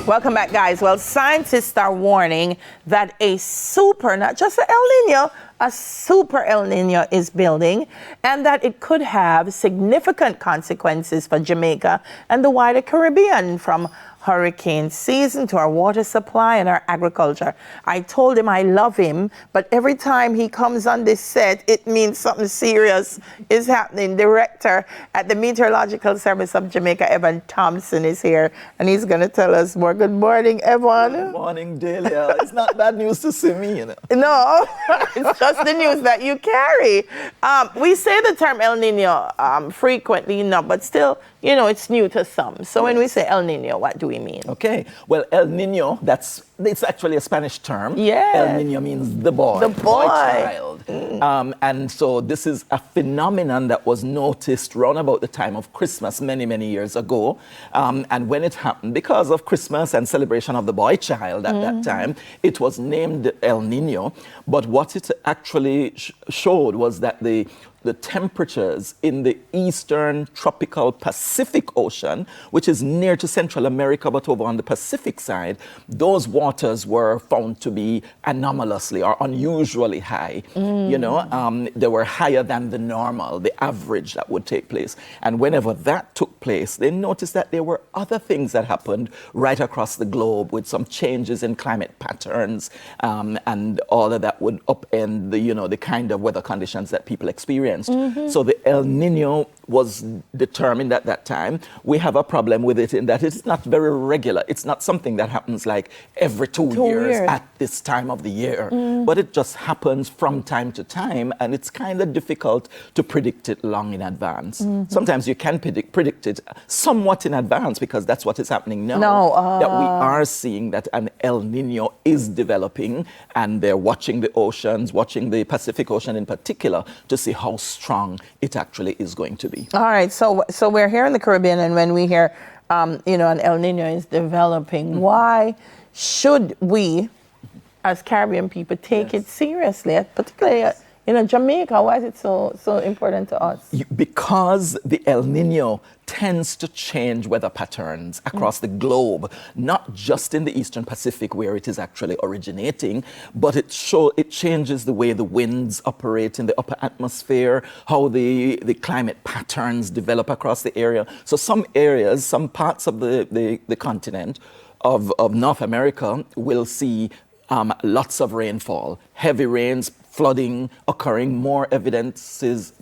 Welcome back, guys. Well, scientists are warning that a super, not just an El Nino, a super El Nino is building, and that it could have significant consequences for Jamaica and the wider Caribbean, from hurricane season to our water supply and our agriculture. I told him I love him, but every time he comes on this set, it means something serious is happening. Director at the Meteorological Service of Jamaica, Evan Thompson, is here, and he's going to tell us more. Good morning, Evan. Good morning, Delia. It's not bad news to see me, you know. No, it's just the news that you carry. We say the term El Nino frequently enough, but still, you know, it's new to some. So when we say El Nino, what do we mean? Okay. Well, El Nino, it's actually a Spanish term. Yeah. El Nino means the boy. The boy. Child. And so this is a phenomenon that was noticed around about the time of Christmas many, many years ago. And when it happened, because of Christmas and celebration of the boy child at that time, it was named El Nino. But what it actually showed was that the temperatures in the eastern tropical Pacific Ocean, which is near to Central America, but over on the Pacific side, those waters were found to be anomalously or unusually high. You know, they were higher than the normal, the average that would take place. And whenever that took place, they noticed that there were other things that happened right across the globe, with some changes in climate patterns, and all of that would upend the kind of weather conditions that people experience. So the El Nino was determined at that time. We have a problem with it in that it's not very regular. It's not something that happens like every two years at this time of the year, but it just happens from time to time, and it's kind of difficult to predict it long in advance. Sometimes you can predict it somewhat in advance, because that's what is happening now. That we are seeing that an El Nino is developing, and they're watching the oceans, watching the Pacific Ocean in particular, to see how strong it actually is going to be. All right, so we're here in the Caribbean, and when we hear, an El Nino is developing, why should we, as Caribbean people, take it seriously, particularly Jamaica? Why is it so important to us? Because the El Nino tends to change weather patterns across the globe, not just in the Eastern Pacific where it is actually originating, but it changes the way the winds operate in the upper atmosphere, how the climate patterns develop across the area. So some areas, some parts of the continent of North America will see lots of rainfall, heavy rains, flooding occurring, more incidents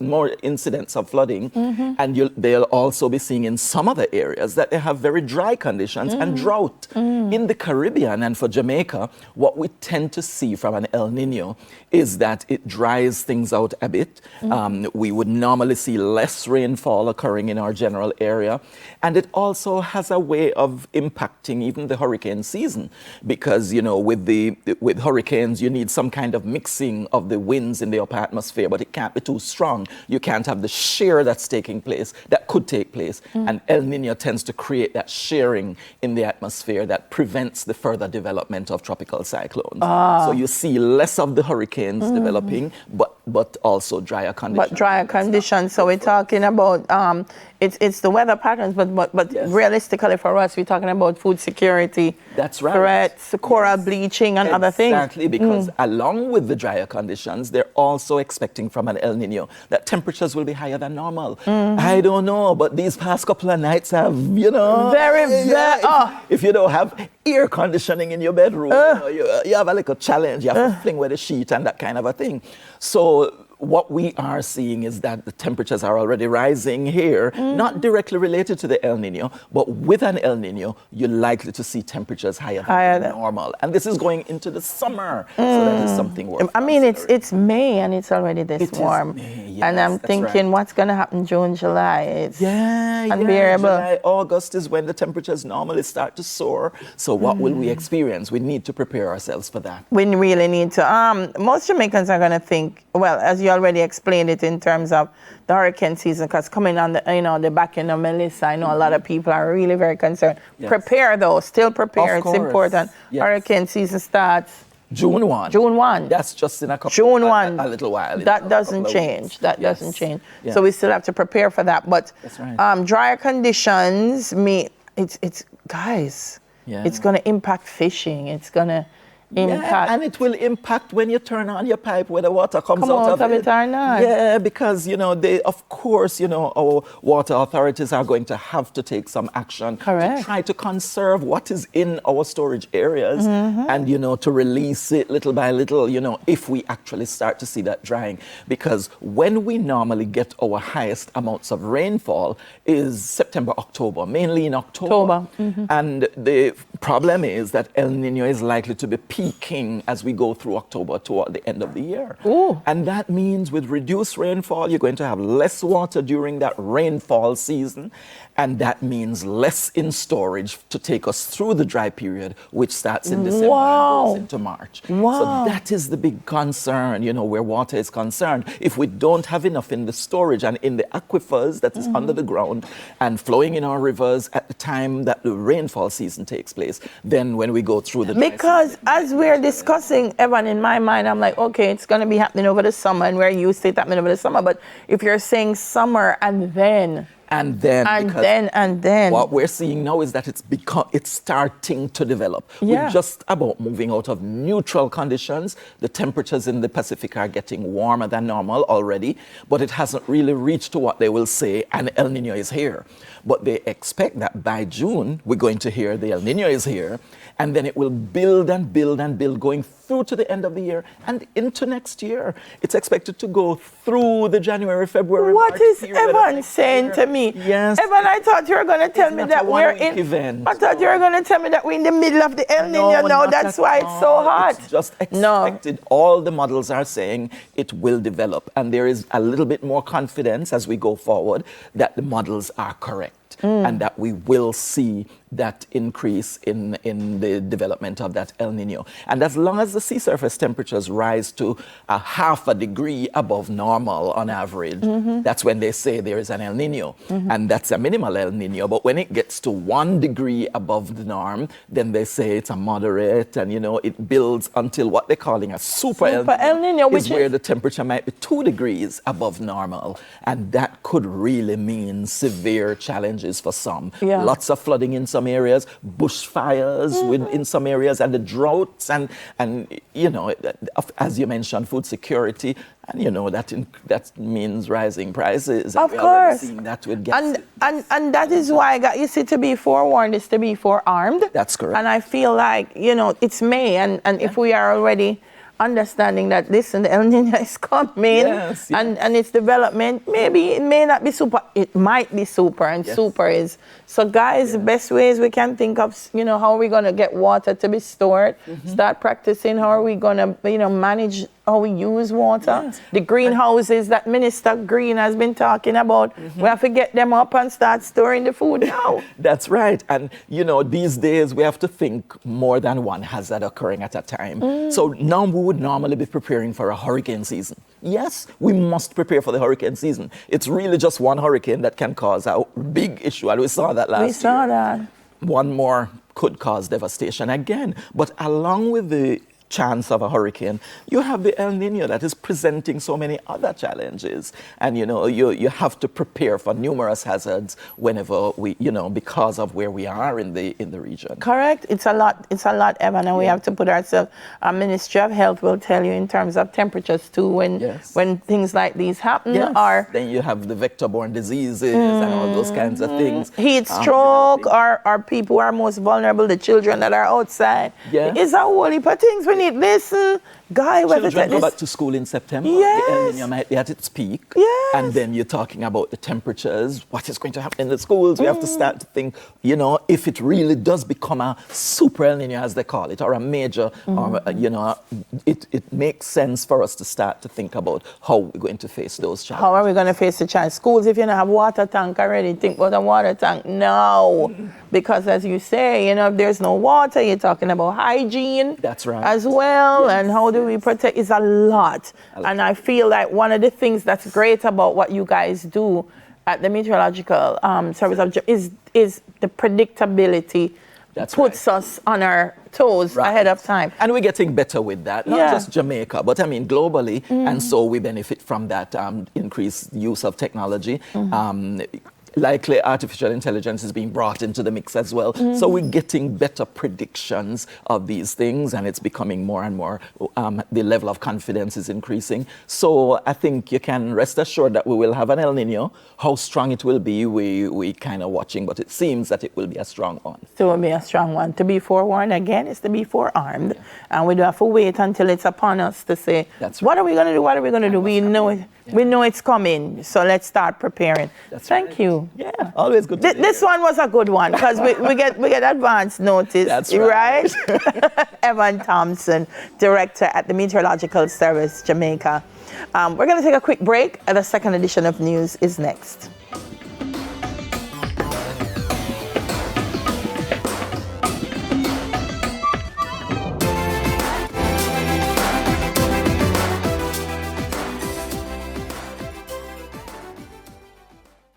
of flooding, and they'll also be seeing in some other areas that they have very dry conditions and drought. In the Caribbean and for Jamaica, what we tend to see from an El Nino is that it dries things out a bit. We would normally see less rainfall occurring in our general area, and it also has a way of impacting even the hurricane season, because with hurricanes you need some kind of mixing of the winds in the upper atmosphere, but it can't be too strong. You can't have the shear that could take place, and El Nino tends to create that shearing in the atmosphere that prevents the further development of tropical cyclones. So you see less of the hurricanes developing, but also drier conditions. So we're talking about it's the weather patterns, but yes, realistically for us, we're talking about food security. That's right. Threats, coral bleaching, and other things. Exactly, because along with the drier conditions, they're also expecting from an El Nino that temperatures will be higher than normal. I don't know, but these past couple of nights have, if you don't have air conditioning in your bedroom, you have a little challenge. You have to fling with a sheet and that kind of a thing. So what we are seeing is that the temperatures are already rising here, not directly related to the El Nino, but with an El Nino, you're likely to see temperatures higher than normal. And this is going into the summer, so that is something worth it's May and it's already this warm. May, yes, and I'm thinking, what's going to happen June, July? It's unbearable. July, August is when the temperatures normally start to soar. So what will we experience? We need to prepare ourselves for that. We really need to. Most Jamaicans are going to think, well, as you already explained it in terms of the hurricane season, because coming on the back end of Melissa, I know a lot of people are really very concerned. Yes. Prepare though, still prepare. It's important. Yes. Hurricane season starts June 1. June 1. That's just in a little while. That doesn't change. Doesn't change. Yes. So we still have to prepare for that. But that's right. Drier conditions it's guys. Yeah. It's going to impact fishing. It's going to impact. Yeah, and it will impact when you turn on your pipe where the water comes Come out out of it. or not. Yeah, because, of course, our water authorities are going to have to take some action Correct. to try to conserve what is in our storage areas and, to release it little by little, if we actually start to see that drying. Because when we normally get our highest amounts of rainfall is September, October, mainly in October. And the problem is that El Nino is likely to be peaking as we go through October toward the end of the year. Ooh. And that means with reduced rainfall, you're going to have less water during that rainfall season. And that means less in storage to take us through the dry period, which starts in December and goes into March. Wow. So that is the big concern, where water is concerned. If we don't have enough in the storage and in the aquifers that is under the ground and flowing in our rivers at the time that the rainfall season takes place, then when we go through the dry Because season, as we're discussing, Evan, in my mind, I'm like, okay, it's going to be happening over the summer, and we're used to it happening over the summer. But if you're saying summer and then, what we're seeing now is that it's starting to develop. Yeah. We're just about moving out of neutral conditions. The temperatures in the Pacific are getting warmer than normal already, but it hasn't really reached to what they will say an El Nino is here. But they expect that by June, we're going to hear the El Nino is here, and then it will build and build and build going through to the end of the year and into next year. It's expected to go through the January, February, what March is period Evan saying to me? Yes. Evan, I thought you were going to tell me that we're in. Event. I thought you were going to tell me that we're in the middle of the El Nino now. not That's at why it's so all. hot. It's just expected. All the models are saying it will develop. And there is a little bit more confidence as we go forward that the models are correct. And that we will see that increase in the development of that El Nino. And as long as the sea surface temperatures rise to a half a degree above normal on average, that's when they say there is an El Nino. And that's a minimal El Nino. But when it gets to 1 degree above the norm, then they say it's a moderate, and it builds until what they're calling a super El Nino, which is where the temperature might be 2 degrees above normal. And that could really mean severe challenges for some. Yeah. Lots of flooding in some areas, bushfires in some areas, and the droughts, and as you mentioned, food security, and that means rising prices. Of we course. Seen that with gas. And that is why I got you see to be forewarned is to be forearmed. That's correct. And I feel like it's May, and if we are already understanding that, listen, the El Nino is coming, and its development, maybe it may not be super, it might be super, and super is. So guys, the best ways we can think of, how are we going to get water to be stored, start practicing how are we going to, manage how we use water. Yes. The greenhouses that Minister Green has been talking about, we have to get them up and start storing the food now. That's right. And, these days we have to think more than one hazard occurring at a time. So now we would normally be preparing for a hurricane season. Yes, we must prepare for the hurricane season. It's really just one hurricane that can cause a big issue, and we saw that last year. We saw that. One more could cause devastation again. But along with the chance of a hurricane, you have the El Nino that is presenting so many other challenges. And, you have to prepare for numerous hazards whenever we, because of where we are in the region. Correct. It's a lot, Evan, and we have to put ourselves, our Ministry of Health will tell you in terms of temperatures too, when things like these happen. Or then you have the vector-borne diseases and all those kinds of things. Heat stroke, or people who are most vulnerable, the children that are outside. Yeah. It's a whole heap of things we need. Listen, Guy, children go back to school in September. Yes. The El Nino might be at its peak. Yes. And then you're talking about the temperatures, what is going to happen in the schools. We have to start to think, if it really does become a super El Nino, as they call it, or a major, or, it makes sense for us to start to think about how we're going to face those challenges. How are we going to face the challenge? Schools, if you don't have water tank already, think about a water tank. No. Because as you say, if there's no water, you're talking about hygiene. That's right. As well. Yes. And how do we protect? It's a lot. And I feel like one of the things that's great about what you guys do at the Meteorological Service of Jamaica is the predictability. That's puts us on our toes ahead of time. And we're getting better with that. Not just Jamaica, but globally. And so we benefit from that increased use of technology. likely artificial intelligence is being brought into the mix as well. So we're getting better predictions of these things, and it's becoming more and more, the level of confidence is increasing. So I think you can rest assured that we will have an El Nino. How strong it will be, we kind of watching, but it seems that it will be a strong one. So it will be a strong one. To be forewarned again is to be forearmed. And we don't have to wait until it's upon us to say, what are we going to do? What are we going to do? We know it. Yeah. We know it's coming. So let's start preparing. Thank you. Yeah, always good. This one was a good one because we get advance notice. That's right. Evan Thompson, Director at the Meteorological Service Jamaica. We're going to take a quick break, and the second edition of news is next.